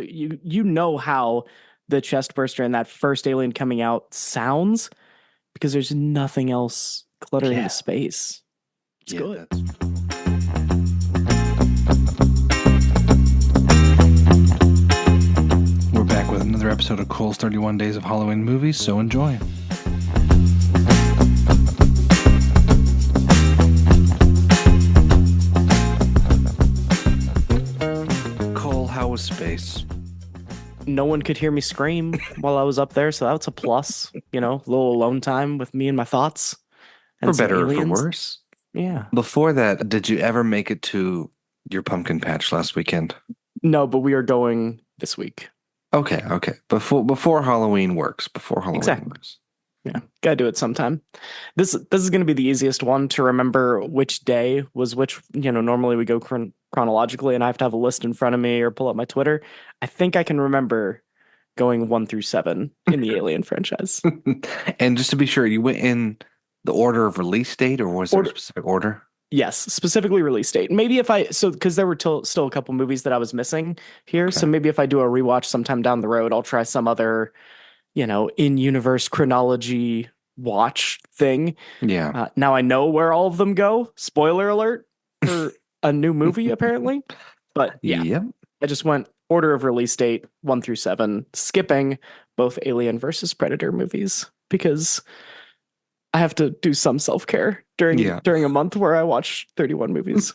You know how the chest burster in that first Alien coming out sounds because there's nothing else cluttering the Yeah. space. It's Yeah, good. that's We're back with another episode of Cole's 31 Days of Halloween Movies, so enjoy. Cole, how was space? No one could hear me scream while I was up there, so that's a plus. A little alone time with me and my thoughts For and some better or for aliens. worse? Yeah. Before that, did you ever make it to your pumpkin patch last weekend? No, but we are going this week. Okay. Before Halloween works. Before Halloween Exactly. works. Yeah, gotta do it sometime. This is going to be the easiest one to remember which day was which. Normally we go chronologically, and I have to have a list in front of me or pull up my Twitter. I think I can remember going 1 through 7 in the Alien franchise. And just to be sure, you went in the order of release date, or was there a Order, specific order? yes, specifically release date. Maybe if because there were still a couple movies that I was missing here, so Okay. maybe if I do a rewatch sometime down the road, I'll try some other in-universe chronology watch thing. Yeah. Now I know where all of them go. Spoiler alert for a new movie, apparently. But yeah, Yep. I just went order of release date 1 through 7, skipping both Alien versus Predator movies because I have to do some self-care Yeah. during a month where I watch 31 movies.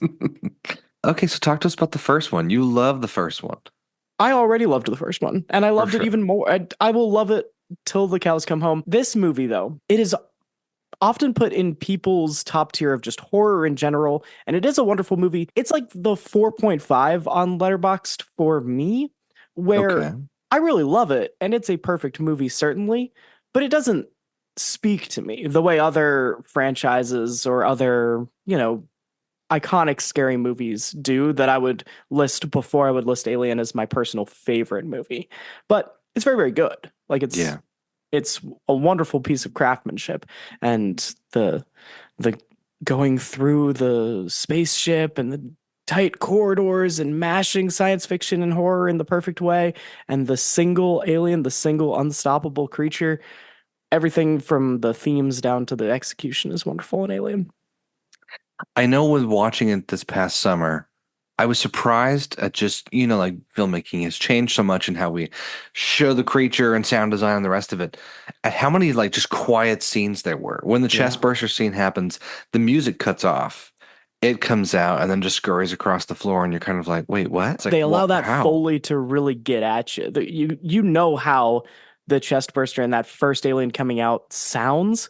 Okay, so talk to us about the first one. You love the first one. I already loved the first one, and I loved it sure. even more. I will love it till the cows come home. This movie, though, it is often put in people's top tier of just horror in general, and it is a wonderful movie. It's like the 4.5 on Letterboxd for me, where Okay. I really love it, and it's a perfect movie, certainly, but it doesn't speak to me the way other franchises or other, iconic scary movies do that I would list before I would list Alien as my personal favorite movie. But it's very, very good. Like Yeah. it's a wonderful piece of craftsmanship, and the going through the spaceship and the tight corridors and mashing science fiction and horror in the perfect way, and the single alien, the single unstoppable creature, everything from the themes down to the execution is wonderful in Alien. I know with watching it this past summer, I was surprised at just, like filmmaking has changed so much in how we show the creature and sound design and the rest of it, at how many like just quiet scenes there were. When the chest burster scene happens, the music cuts off. It comes out and then just scurries across the floor, and you're kind of like, wait, what? It's like, They allow that how? Foley to really get at you. You know how the chest burster in that first Alien coming out sounds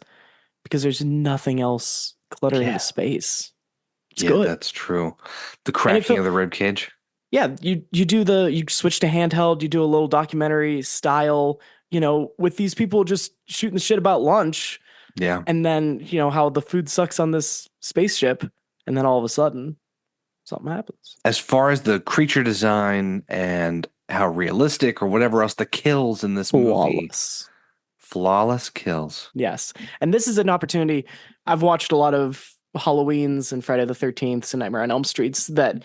because there's nothing else cluttering Yeah. the space. It's Yeah, good. that's true. The And cracking of the rib cage. yeah, you switch to handheld, you do a little documentary style, with these people just shooting the shit about lunch, Yeah. and then how the food sucks on this spaceship, and then all of a sudden something happens. As far as the creature design and how realistic or whatever else, the kills in this movie, flawless kills. Yes. And this is an opportunity. I've watched a lot of Halloweens and Friday the 13th and Nightmare on Elm Streets that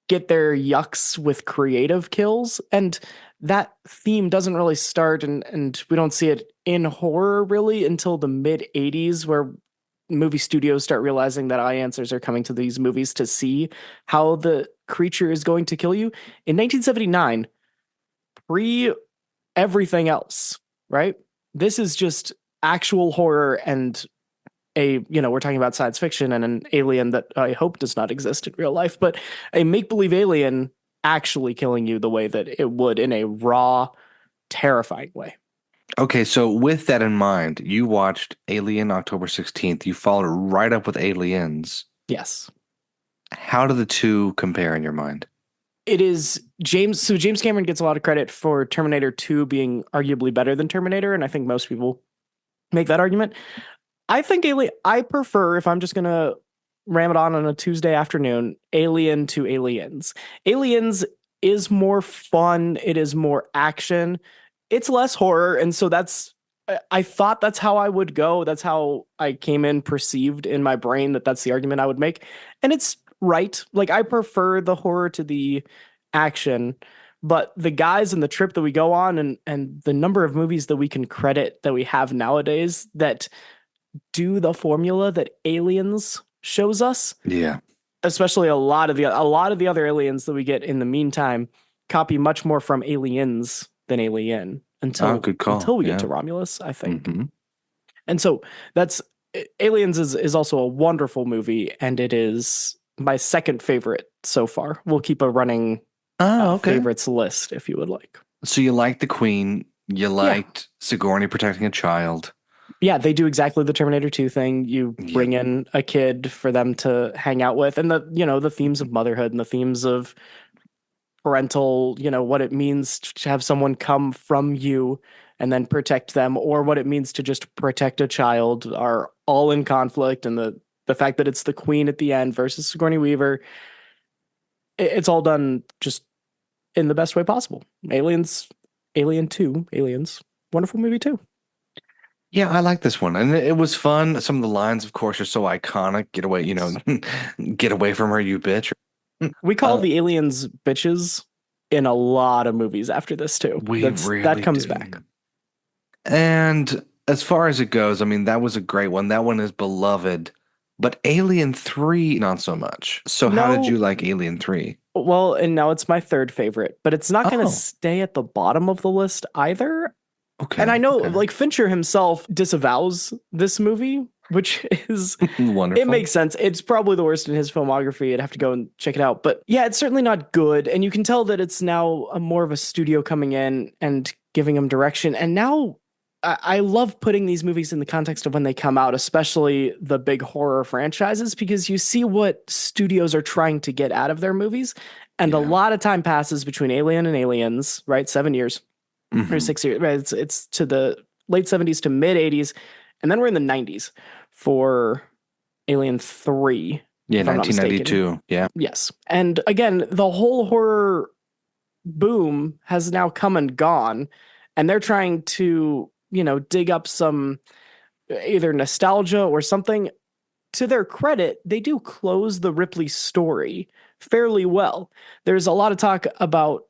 get their yucks with creative kills. And that theme doesn't really start, and we don't see it in horror really until the mid 80s, where movie studios start realizing that eye answers are coming to these movies to see how the creature is going to kill you. In 1979, pre everything else, right? This is just actual horror and we're talking about science fiction and an alien that I hope does not exist in real life, but a make-believe alien actually killing you the way that it would in a raw, terrifying way. Okay, so with that in mind, you watched Alien October 16th. You followed right up with Aliens. Yes. How do the two compare in your mind? It is James. So James Cameron gets a lot of credit for Terminator 2 being arguably better than Terminator, and I think most people make that argument. I think I prefer, if I'm just going to ram it on a Tuesday afternoon, Alien to Aliens. Aliens is more fun. It is more action. It's less horror. And so I thought that's how I would go. That's how I came in perceived in my brain that's the argument I would make. And it's right. Like, I prefer the horror to the action, But the guys and the trip that we go on and the number of movies that we can credit that we have nowadays that do the formula that Aliens shows us, Yeah. especially a lot of the other aliens that we get in the meantime copy much more from Aliens than Alien Oh, until good call. we get Yeah. to Romulus, I think. Hmm. And so that's Aliens is also a wonderful movie, and it is my second favorite so far. We'll keep a running Oh, okay. favorites list if you would like. So you liked the Queen, you Yeah. liked Sigourney protecting a child. Yeah, they do exactly the Terminator 2 thing. You bring Yep. in a kid for them to hang out with, and the themes of motherhood and the themes of parental, what it means to have someone come from you and then protect them, or what it means to just protect a child are all in conflict. And the fact that it's the Queen at the end versus Sigourney Weaver, it's all done just in the best way possible. Alien 2, Aliens, wonderful movie too. Yeah, I like this one. And it was fun. Some of the lines, of course, are so iconic. Get away, Yes. get away from her, you bitch. We call Uh, the aliens bitches in a lot of movies after this too. we That really comes back. do. And as far as it goes, I mean, that was a great one. That one is beloved. But Alien 3, not so much. So how did you No, like Alien 3? well, and now it's my third favorite, but it's not going to Oh, stay at the bottom of the list either. And I okay, know, okay. like, Fincher himself disavows this movie, which is, it Wonderful. makes sense. It's probably the worst in his filmography. I'd have to go and check it out. But yeah, it's certainly not good. And you can tell that it's now more of a studio coming in and giving him direction. And now I love putting these movies in the context of when they come out, especially the big horror franchises, because you see what studios are trying to get out of their movies. And a Yeah. lot of time passes between Alien and Aliens, right? 7 years or Hmm. 6 years, right? It's to the late 70s to mid 80s. And then we're in the 90s for Alien 3, Yeah, if I'm not mistaken. 1992. Yeah. Yes. And again, the whole horror boom has now come and gone. And they're trying to, dig up some either nostalgia or something. To their credit, they do close the Ripley story fairly well. There's a lot of talk about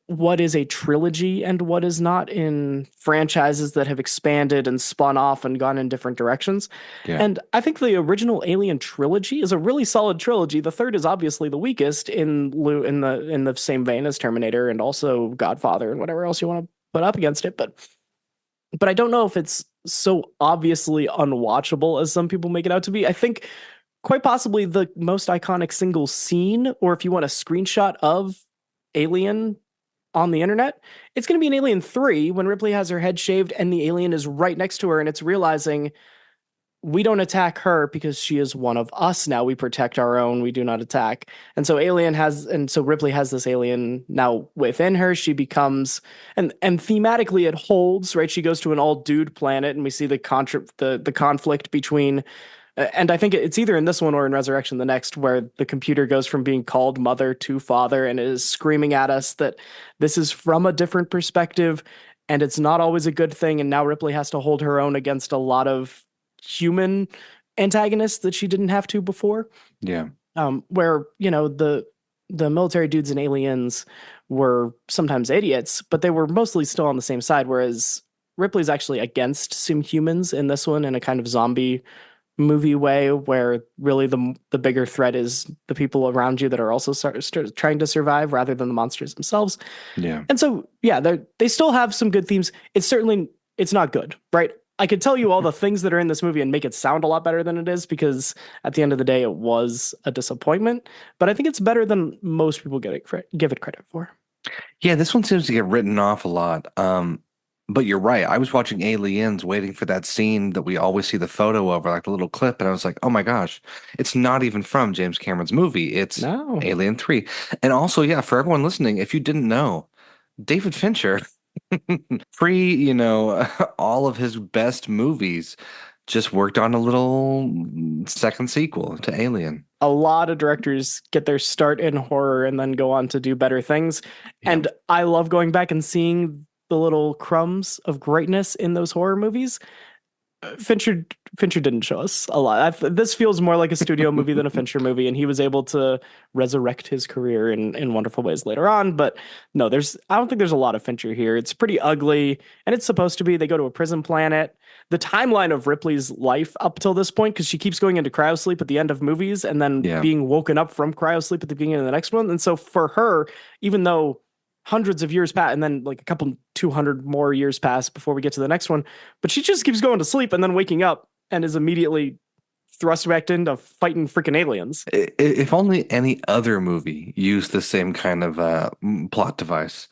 what is a trilogy and what is not in franchises that have expanded and spun off and gone in different directions. Yeah. And I think the original Alien trilogy is a really solid trilogy. The third is obviously the weakest in the same vein as Terminator and also Godfather and whatever else you want to put up against it. But I don't know if it's so obviously unwatchable as some people make it out to be. I think quite possibly the most iconic single scene, or if you want a screenshot of Alien on the internet, it's going to be in Alien 3 when Ripley has her head shaved and the alien is right next to her and it's realizing we don't attack her because she is one of us now. We protect our own. We do not attack. And so Ripley has this alien now within her. She becomes, and thematically it holds, right? She goes to an all dude planet and we see the conflict between, and I think it's either in this one or in Resurrection the next, where the computer goes from being called mother to father and is screaming at us that this is from a different perspective and it's not always a good thing. And now Ripley has to hold her own against a lot of human antagonists that she didn't have to before. Yeah. Where the military dudes and aliens were sometimes idiots, but they were mostly still on the same side. Whereas Ripley's actually against some humans in this one in a kind of zombie movie way, where really the bigger threat is the people around you that are also trying to survive rather than the monsters themselves. Yeah. And so, yeah, they still have some good themes. It's not good, right? I could tell you all the things that are in this movie and make it sound a lot better than it is because at the end of the day, it was a disappointment. But I think it's better than most people give it credit for. Yeah, this one seems to get written off a lot. But you're right. I was watching Aliens, waiting for that scene that we always see the photo of, or like the little clip, and I was like, "Oh my gosh, it's not even from James Cameron's movie. It's No, Alien 3." And also, yeah, for everyone listening, if you didn't know, David Fincher, pre, all of his best movies, just worked on a little second sequel to Alien. a lot of directors get their start in horror and then go on to do better things. Yeah. And I love going back and seeing the little crumbs of greatness in those horror movies. Fincher Fincher didn't show us a lot. This feels more like a studio movie than a Fincher movie, and he was able to resurrect his career in wonderful ways later on. But no, I don't think there's a lot of Fincher here. It's pretty ugly, and it's supposed to be. They go to a prison planet. The timeline of Ripley's life up till this point, because she keeps going into cryosleep at the end of movies and then Yeah. being woken up from cryosleep at the beginning of the next one. And so for her, even though hundreds of years pass and then like a couple 200 more years pass before we get to the next one, but she just keeps going to sleep and then waking up and is immediately thrust back into fighting freaking aliens. If only any other movie used the same kind of plot device.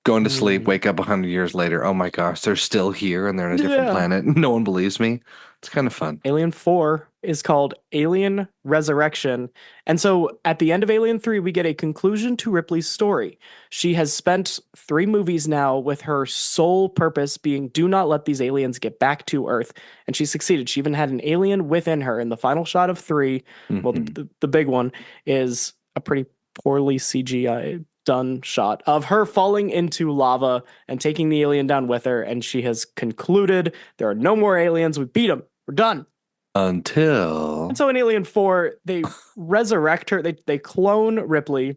Going to sleep, Mm. wake up 100 years later. Oh my gosh, they're still here and they're in a different Yeah. planet. No one believes me. It's kind of fun. Alien 4 is called Alien Resurrection. And so at the end of Alien 3, we get a conclusion to Ripley's story. She has spent 3 movies now with her sole purpose being do not let these aliens get back to Earth. And she succeeded. She even had an alien within her. In the final shot of 3, well, Hmm. the big one is a pretty poorly CGI done shot of her falling into lava and taking the alien down with her. And she has concluded there are no more aliens. We beat them. We're done. And Until so in Alien 4, they resurrect her. They clone Ripley,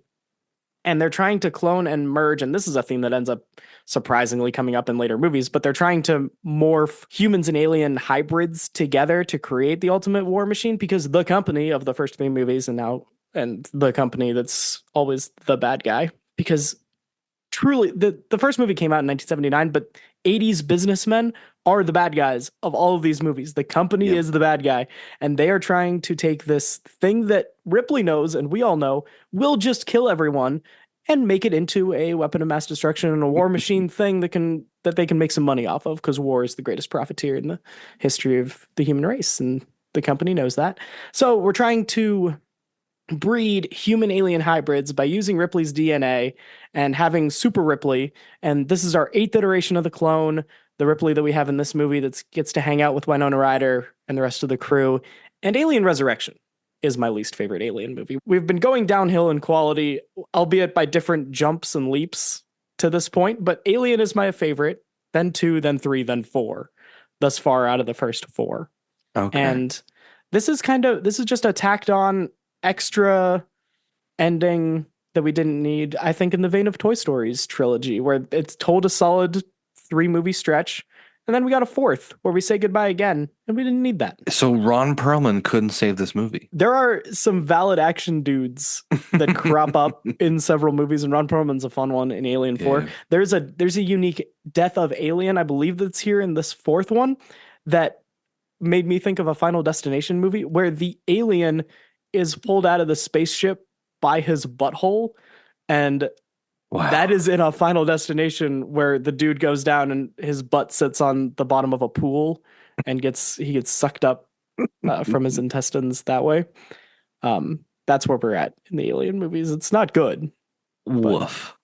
and they're trying to clone and merge. And this is a theme that ends up surprisingly coming up in later movies, but they're trying to morph humans and alien hybrids together to create the ultimate war machine because the company of the first 3 movies and the company that's always the bad guy, because truly the first movie came out in 1979, but 80s businessmen are the bad guys of all of these movies. The company Yep. is the bad guy, and they are trying to take this thing that Ripley knows and we all know will just kill everyone and make it into a weapon of mass destruction and a war machine thing that they can make some money off of, because war is the greatest profiteer in the history of the human race, and the company knows that. So we're trying to breed human alien hybrids by using Ripley's DNA and having Super Ripley. And this is our 8th iteration of the clone, the Ripley that we have in this movie that gets to hang out with Winona Ryder and the rest of the crew. And Alien Resurrection is my least favorite Alien movie. We've been going downhill in quality, albeit by different jumps and leaps to this point, but Alien is my favorite, then 2, then 3, then 4, thus far out of the first 4. okay. And this is just a tacked on extra ending that we didn't need, I think, in the vein of Toy Story's trilogy, where it's told a solid 3 movie stretch, and then we got a 4th where we say goodbye again, and we didn't need that. So Ron Perlman couldn't save this movie. There are some valid action dudes that crop up in several movies, and Ron Perlman's a fun one in Alien 4. Yeah. There's a unique death of alien, I believe, that's here in this 4th one that made me think of a Final Destination movie where the alien is pulled out of the spaceship by his butthole, and Wow. that is in a Final Destination where the dude goes down and his butt sits on the bottom of a pool and he gets sucked up from his intestines that way. That's where we're at in the Alien movies. It's not good. Woof.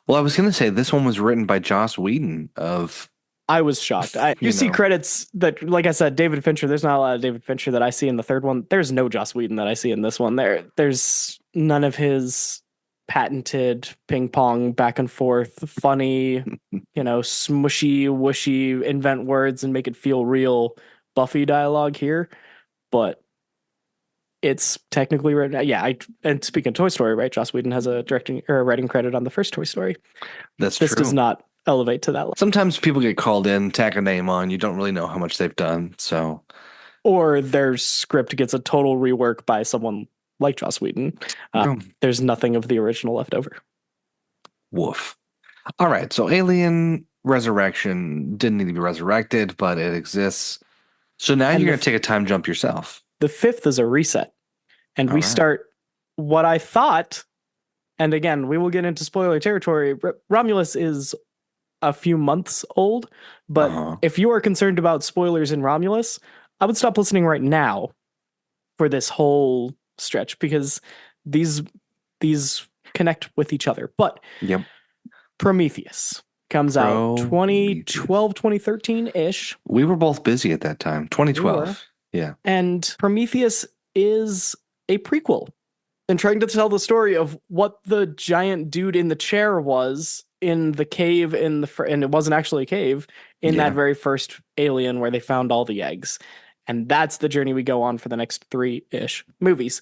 Well, I was going to say this one was written by Joss Whedon of I was shocked. You see credits that, like I said, David Fincher. There's not a lot of David Fincher that I see in the 3rd one. There's no Joss Whedon that I see in this one. There's none of his patented ping pong back and forth, funny, smushy, whooshy, invent words and make it feel real Buffy dialogue here. But it's technically written. Yeah, and speaking of Toy Story, right? Joss Whedon has a directing or a writing credit on the first Toy Story. That's This true. does not elevate to that level. Sometimes people get called in, tack a name on. You don't really know how much they've done. So, or their script gets a total rework by someone like Joss Whedon. There's nothing of the original left over. Woof. All right. So Alien Resurrection didn't need to be resurrected, but it exists. So now you're going to take a time jump yourself. The 5th is a reset. And we start what I thought, and again, we will get into spoiler territory. Romulus is a few months old, but if you are concerned about spoilers in Romulus, I would stop listening right now for this whole stretch, because these connect with each other. But Prometheus comes out 2012, 2013-ish. We were both busy at that time. 2012. Yeah. And Prometheus is a prequel and trying to tell the story of what the giant dude in the chair was in the cave and it wasn't actually a cave in that Yeah. very first Alien where they found all the eggs. And that's the journey we go on for the next three-ish movies.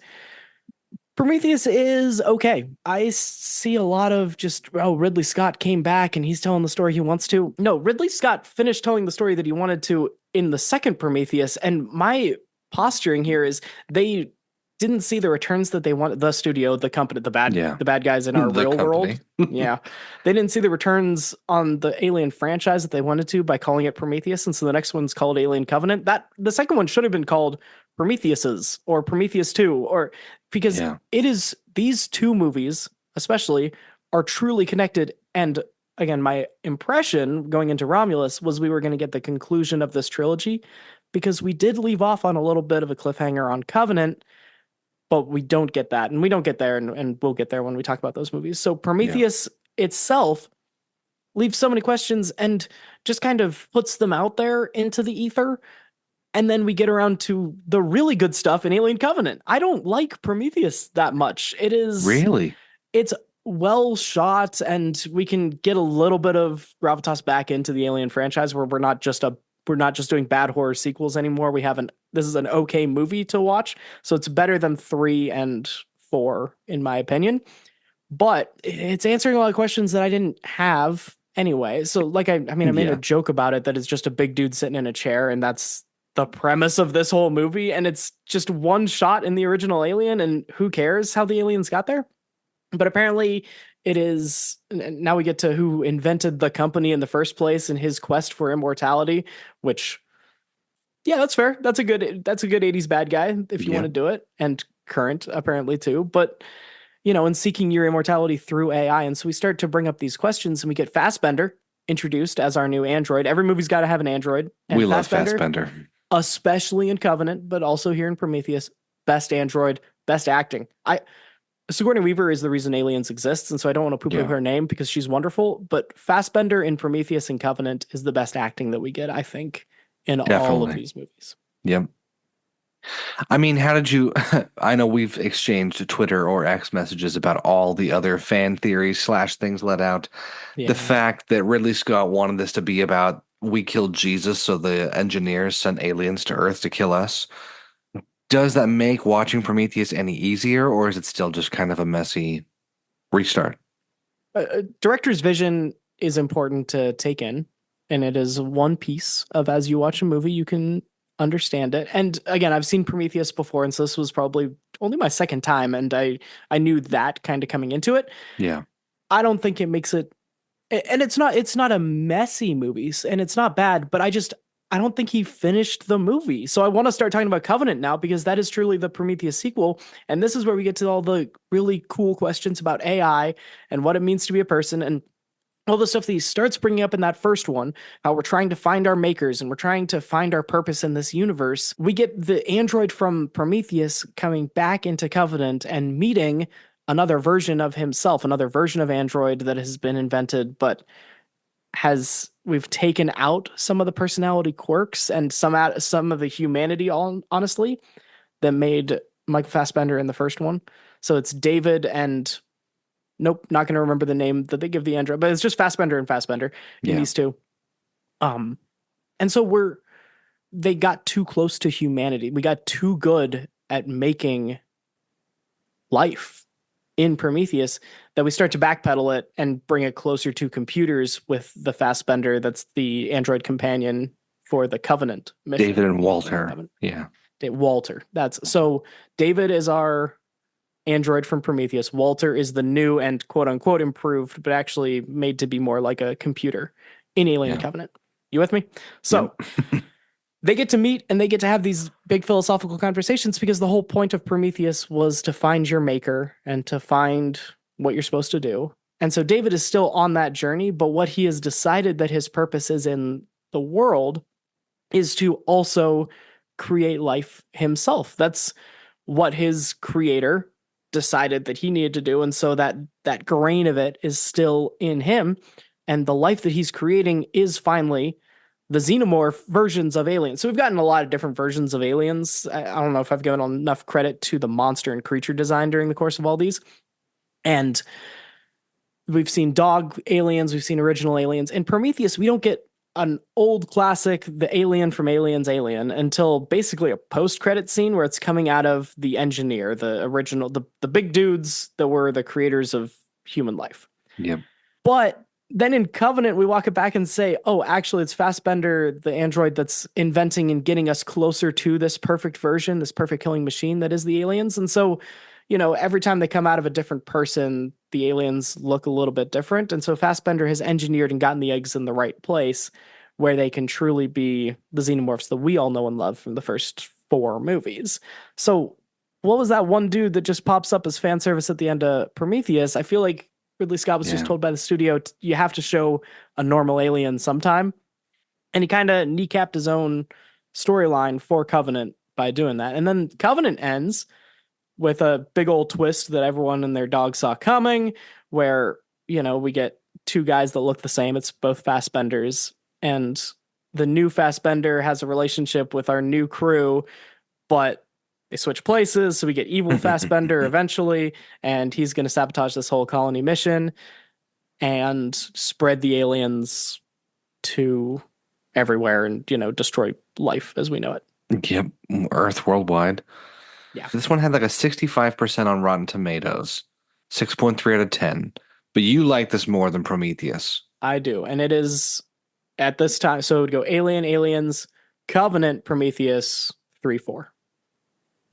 Prometheus is okay. I see a lot of just, oh, Ridley Scott came back and he's telling the story he wants to. No, Ridley Scott finished telling the story that he wanted to in the second Prometheus. And my posturing here is they didn't see the returns that they wanted. The studio, the company, Yeah. the bad guys in our The real company. world. Yeah. They didn't see the returns on the Alien franchise that they wanted to by calling it Prometheus. And so the next one's called Alien Covenant. That the second one should have been called Prometheus's or Prometheus 2 or because Yeah. it is these two movies, especially, are truly connected. And again, my impression going into Romulus was we were going to get the conclusion of this trilogy because we did leave off on a little bit of a cliffhanger on Covenant, but we don't get that. And we don't get there, and we'll get there when we talk about those movies. So Yeah. Prometheus itself leaves so many questions and just kind of puts them out there into the ether. And then we get around to the really good stuff in Alien Covenant. I don't like Prometheus that much. Really? It's well shot, and we can get a little bit of gravitas back into the Alien franchise where we're not just doing bad horror sequels anymore. This is an okay movie to watch. So it's better than 3 and 4 in my opinion. But it's answering a lot of questions that I didn't have anyway. So like I mean I made a Yeah. joke about it that it's just a big dude sitting in a chair and that's the premise of this whole movie and it's just one shot in the original Alien and who cares how the aliens got there? But apparently it is now we get to who invented the company in the first place and his quest for immortality, which yeah, that's fair. That's a good 80s bad guy if you want Yeah. to do it and current apparently too. But in seeking your immortality through AI. And so we start to bring up these questions and we get Fassbender introduced as our new android. Every movie's got to have an android. We And love Fassbender, Fassbender. especially in Covenant, but also here in Prometheus, best android, best acting. Sigourney Weaver is the reason Aliens exists, and so I don't want to poo-poo Yeah. her name because she's wonderful, but Fassbender in Prometheus and Covenant is the best acting that we get, I think, in all of Definitely. these movies. Yep. I mean, how did you? I know we've exchanged Twitter or X messages about all the other fan theories slash things let out. The Yeah. fact that Ridley Scott wanted this to be about we killed Jesus, so the engineers sent aliens to Earth to kill us. Does that make watching Prometheus any easier, or is it still just kind of a messy restart? Director's vision is important to take in, and it is one piece of as you watch a movie, you can understand it. And again, I've seen Prometheus before, and so this was probably only my second time, and I knew that kind of coming into it. Yeah. I don't think it makes it, and it's not a messy movie, and it's not bad, but I don't think he finished the movie. So I want to start talking about Covenant now because that is truly the Prometheus sequel. And this is where we get to all the really cool questions about AI and what it means to be a person and all the stuff that he starts bringing up in that first one, how we're trying to find our makers and we're trying to find our purpose in this universe. We get the android from Prometheus coming back into Covenant and meeting another version of himself, another version of android that has been invented, but we've taken out some of the personality quirks and some of the humanity, honestly, that made Mike Fassbender in the first one. So it's David and nope, not going to remember the name that they give the android, but it's just Fassbender and Fassbender in Yeah. these two. And so they got too close to humanity. We got too good at making life in Prometheus that we start to backpedal it and bring it closer to computers with the Fassbender that's the android companion for the Covenant mission. David and Walter. Yeah. Walter. So David is our android from Prometheus. Walter is the new and quote unquote improved, but actually made to be more like a computer in Alien Covenant. You with me? So they get to meet and they get to have these big philosophical conversations because the whole point of Prometheus was to find your maker and to find what you're supposed to do. And so David is still on that journey, but what he has decided that his purpose is in the world is to also create life himself. That's what his creator decided that he needed to do. And so that grain of it is still in him. And the life that he's creating is finally the xenomorph versions of aliens. So we've gotten a lot of different versions of aliens. I don't know if I've given enough credit to the monster and creature design during the course of all these. And We've seen dog aliens, we've seen original aliens. In Prometheus, we don't get an old classic, the alien from Aliens Alien, until basically a post-credit scene where it's coming out of the engineer, the original, the big dudes that were the creators of human life. Yep. But then in Covenant, we walk it back and say, oh, actually, it's Fassbender, the android that's inventing and getting us closer to this perfect version, this perfect killing machine that is the aliens. And so, every time they come out of a different person, the aliens look a little bit different. And so Fassbender has engineered and gotten the eggs in the right place where they can truly be the xenomorphs that we all know and love from the first 4 movies. So, what was that one dude that just pops up as fan service at the end of Prometheus? I feel like Ridley Scott was just told by the studio, you have to show a normal alien sometime. And he kind of kneecapped his own storyline for Covenant by doing that. And then Covenant ends with a big old twist that everyone and their dog saw coming, where, we get 2 guys that look the same. It's both Fassbenders. And the new Fassbender has a relationship with our new crew, but they switch places, so we get evil Fassbender eventually, and he's going to sabotage this whole colony mission and spread the aliens to everywhere and, destroy life as we know it. Yep. Earth worldwide. Yeah. This one had like a 65% on Rotten Tomatoes, 6.3 out of 10. But you like this more than Prometheus. I do. And it is at this time, so it would go Alien, Aliens, Covenant, Prometheus, 3, 4.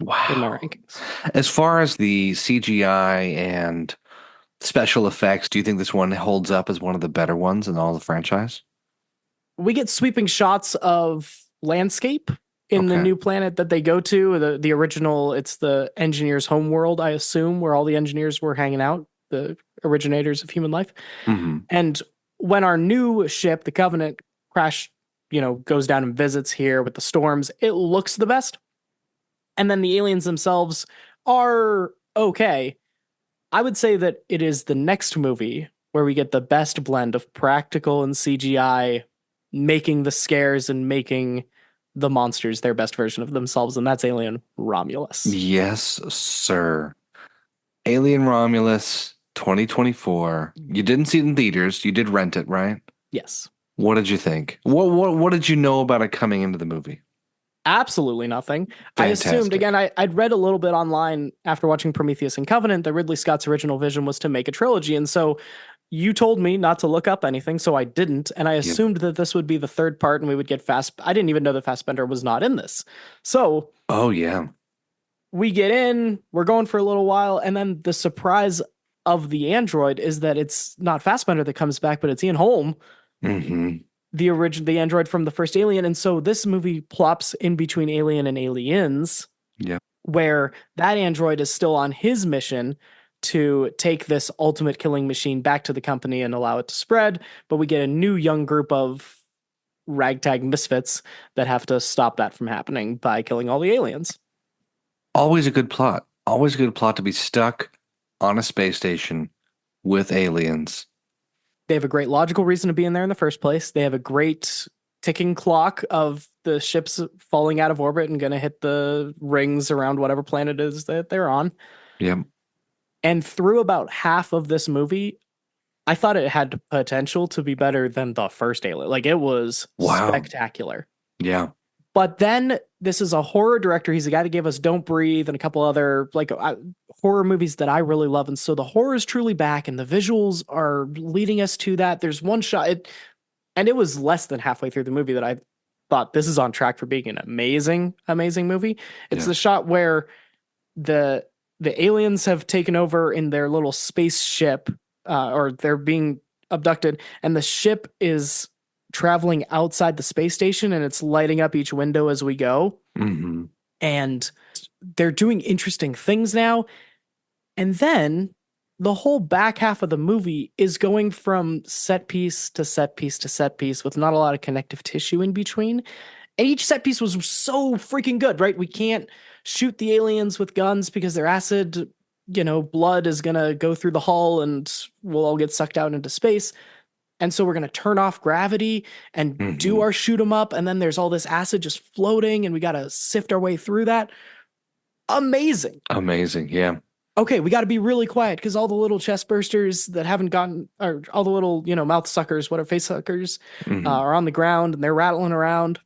Wow. In my rankings. As far as the CGI and special effects, do you think this one holds up as one of the better ones in all the franchise? We get sweeping shots of landscape in the new planet that they go to. The original, it's the engineer's home world, I assume, where all the engineers were hanging out, the originators of human life. Mm-hmm. And when our new ship, the Covenant, goes down and visits here with the storms, it looks the best. And then the aliens themselves are okay. I would say that it is the next movie where we get the best blend of practical and CGI, making the scares and making the monsters their best version of themselves, and that's Alien Romulus. Yes, sir. Alien Romulus 2024. You didn't see it in theaters. You did rent it, right? Yes. What did you think? What did you know about it coming into the movie? Absolutely nothing. Fantastic. I assumed, again, I'd read a little bit online after watching Prometheus and Covenant that Ridley Scott's original vision was to make a trilogy. And so you told me not to look up anything, so I didn't. And I assumed that this would be the 3rd part and we would get I didn't even know that Fassbender was not in this. So. Oh, yeah. We get in, we're going for a little while, and then the surprise of the android is that it's not Fassbender that comes back, but it's Ian Holm. Mm-hmm. The android from the first Alien. And so this movie plops in between Alien and Aliens, where that android is still on his mission to take this ultimate killing machine back to the company and allow it to spread. But we get a new young group of ragtag misfits that have to stop that from happening by killing all the aliens. Always a good plot. Always a good plot to be stuck on a space station with aliens. They have a great logical reason to be in there in the first place. They have a great ticking clock of the ships falling out of orbit and going to hit the rings around whatever planet it is that they're on. Yep. And through about half of this movie, I thought it had potential to be better than the first Alien. Like, it was spectacular. Yeah. But then this is a horror director. He's the guy that gave us Don't Breathe and a couple other horror movies that I really love. And so the horror is truly back and the visuals are leading us to that. There's one shot, and it was less than halfway through the movie that I thought this is on track for being an amazing, amazing movie. It's the shot where the aliens have taken over in their little spaceship, or they're being abducted, and the ship is traveling outside the space station and it's lighting up each window as we go. Mm-hmm. And they're doing interesting things now. And then the whole back half of the movie is going from set piece to set piece to set piece with not a lot of connective tissue in between. And each set piece was so freaking good, right? We can't shoot the aliens with guns because their acid, blood is going to go through the hull and we'll all get sucked out into space. And so we're going to turn off gravity and do our shoot 'em up. And then there's all this acid just floating and we got to sift our way through that. Amazing. Amazing. Yeah. okay, we got to be really quiet because all the little chest bursters that haven't gotten, or all the little, mouth suckers, what are face suckers, Hmm. are on the ground and they're rattling around.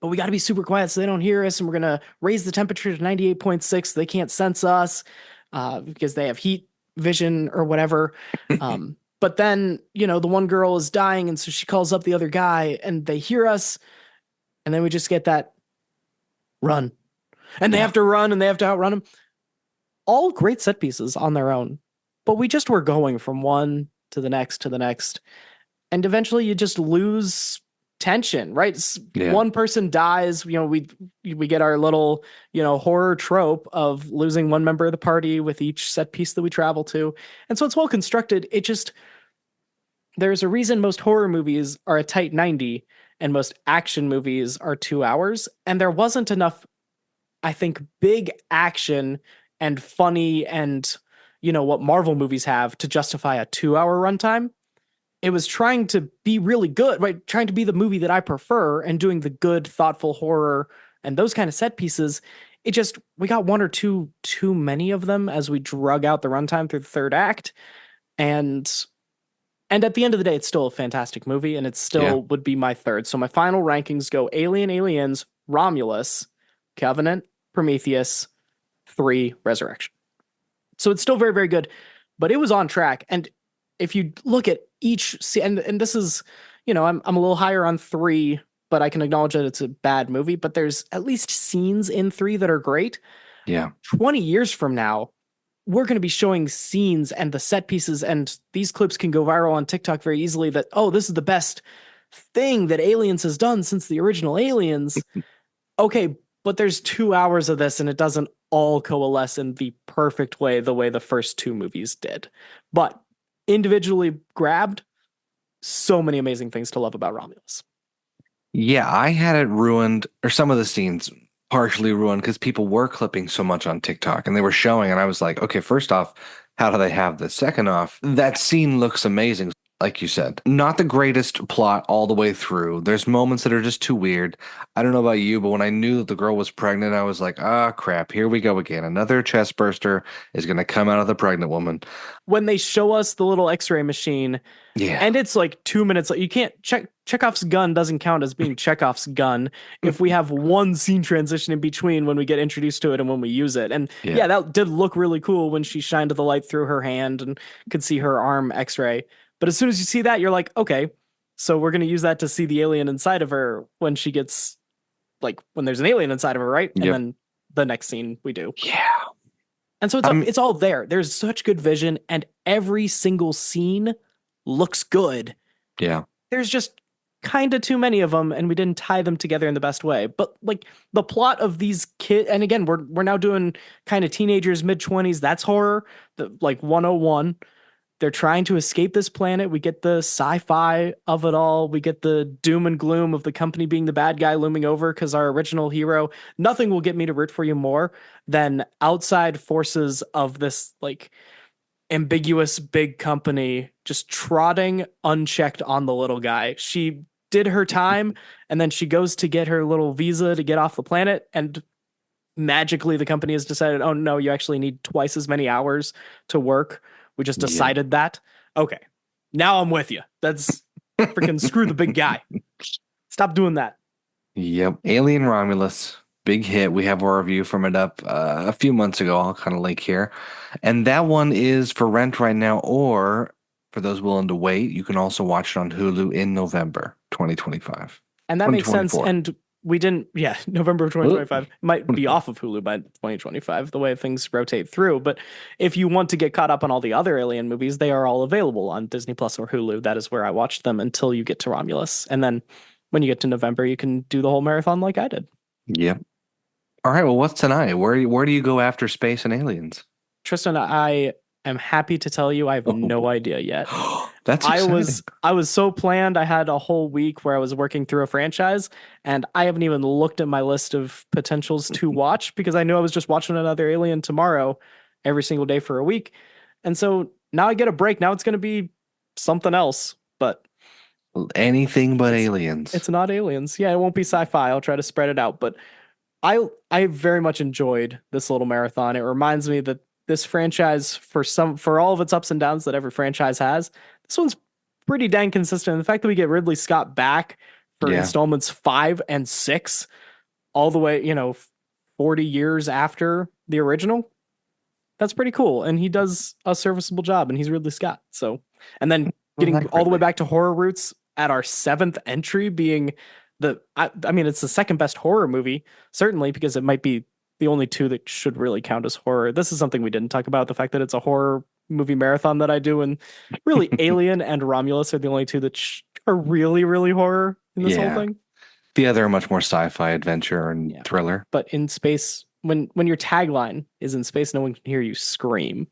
But we got to be super quiet so they don't hear us. And we're going to raise the temperature to 98.6 so they can't sense us because they have heat vision or whatever. But then, the one girl is dying. And so she calls up the other guy and they hear us. And then we just get that run. And they Yeah. have to run and they have to outrun him. All great set pieces on their own. But we just were going from one to the next to the next. And eventually you just lose tension, right? Yeah. One person dies, we get our little, horror trope of losing one member of the party with each set piece that we travel to. And so it's well constructed. It just there's a reason most horror movies are a tight 90 and most action movies are 2 hours, and there wasn't enough, I think, big action and funny and what Marvel movies have to justify a 2 hour runtime. It was trying to be really good, right? Trying to be the movie that I prefer and doing the good, thoughtful horror and those kind of set pieces. It just, we got one or two too many of them as we drug out the runtime through the third act. And at the end of the day, it's still a fantastic movie and it Yeah. still would be my third. So my final rankings go Alien, Aliens, Romulus, Covenant, Prometheus, 3, Resurrection. So it's still very, very good, but it was on track. And if you look at each, and this is, I'm a little higher on 3, but I can acknowledge that it's a bad movie. But there's at least scenes in 3 that are great. Yeah. 20 years from now, we're going to be showing scenes and the set pieces, and these clips can go viral on TikTok very easily. That, oh, this is the best thing that Aliens has done since the original Aliens. Okay, but there's 2 hours of this and it doesn't all coalesce in the perfect way, the way the first 2 movies did. But individually grabbed, so many amazing things to love about Romulus. Yeah, I had it ruined, or some of the scenes partially ruined because people were clipping so much on TikTok and they were showing, and I was like, okay, first off, how do they have this? Second off, that scene looks amazing. Like you said, not the greatest plot all the way through. There's moments that are just too weird. I don't know about you, but when I knew that the girl was pregnant, I was like, ah, crap, here we go again. Another chest burster is going to come out of the pregnant woman. When they show us the little X-ray machine, Yeah. and it's like 2 minutes. You can't Chekhov's gun doesn't count as being Chekhov's gun if we have one scene transition in between when we get introduced to it and when we use it. And Yeah. yeah, that did look really cool when she shined the light through her hand and could see her arm X-ray. But as soon as you see that, you're like, okay, so we're gonna use that to see the alien inside of her when she gets like when there's an alien inside of her, right? And Yep. then the next scene we do. Yeah. And so it's all there. There's such good vision, and every single scene looks good. Yeah. There's just kind of too many of them, and we didn't tie them together in the best way. But like the plot of these kids, and again, we're now doing kind of teenagers, mid-20s. That's horror, like 101. They're trying to escape this planet. We get the sci-fi of it all. We get the doom and gloom of the company being the bad guy looming over because our original hero. Nothing will get me to root for you more than outside forces of this like ambiguous big company just trotting unchecked on the little guy. She did her time and then she goes to get her little visa to get off the planet, and magically the company has decided, oh no, you actually need twice as many hours to work. We just Yeah. decided that. Okay. Now I'm with you. That's freaking screw the big guy. Stop doing that. Yep. Alien Romulus, big hit. We have our review from it up a few months ago. I'll kind of link here. And that one is for rent right now, or for those willing to wait, you can also watch it on Hulu in November 2025. And that makes sense. 2024. And we didn't, yeah, November of 2025 might be 25. off of Hulu by 2025, the way things rotate through. But if you want to get caught up on all the other Alien movies, they are all available on Disney Plus or Hulu. That is where I watched them until you get to Romulus. And then when you get to November, you can do the whole marathon like I did. Yep. All right. Well, what's tonight? Where do you go after space and aliens? Tristan, I am happy to tell you I have no idea yet. That's I exciting. was so planned. I had a whole week where I was working through a franchise, and I haven't even looked at my list of potentials to watch because I knew I was just watching another Alien tomorrow every single day for a week. And so now I get a break. Now it's going to be something else, but Anything but aliens. it's not Aliens. Yeah, it won't be sci-fi. I'll try to spread it out, but I very much enjoyed this little marathon. It reminds me that this franchise, for all of its ups and downs that every franchise has, this one's pretty dang consistent. And the fact that we get Ridley Scott back for Yeah. installments 5 and 6, all the way, 40 years after the original, that's pretty cool. And he does a serviceable job, and he's Ridley Scott. So, and then Well, getting like all the way Ridley. back to horror roots at our 7th entry being I mean, it's the second best horror movie, certainly, because it might be the only two that should really count as horror. This is something we didn't talk about, the fact that it's a horror movie marathon that I do. And really, Alien and Romulus are the only two that are really, really horror in this whole Yeah. thing. The other are much more sci-fi adventure and Yeah. thriller. But in space, when your tagline is in space, no one can hear you scream.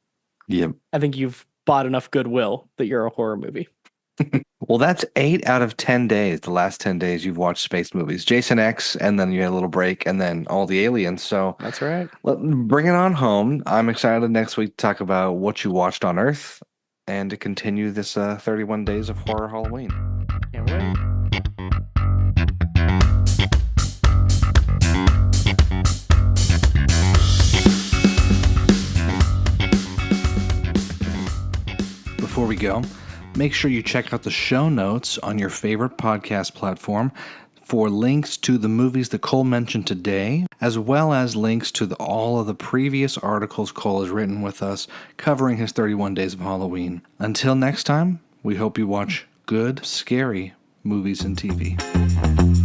Yep. I think you've bought enough goodwill that you're a horror movie. Well, that's 8 out of 10 days. The last 10 days you've watched space movies. Jason X, and then you had a little break, and then all the aliens. So That's right. bring it on home. I'm excited next week to talk about what you watched on Earth and to continue this 31 days of horror Halloween. Can't wait. Before we go, make sure you check out the show notes on your favorite podcast platform for links to the movies that Cole mentioned today, as well as links to all of the previous articles Cole has written with us covering his 31 Days of Halloween. Until next time, we hope you watch good, scary movies and TV.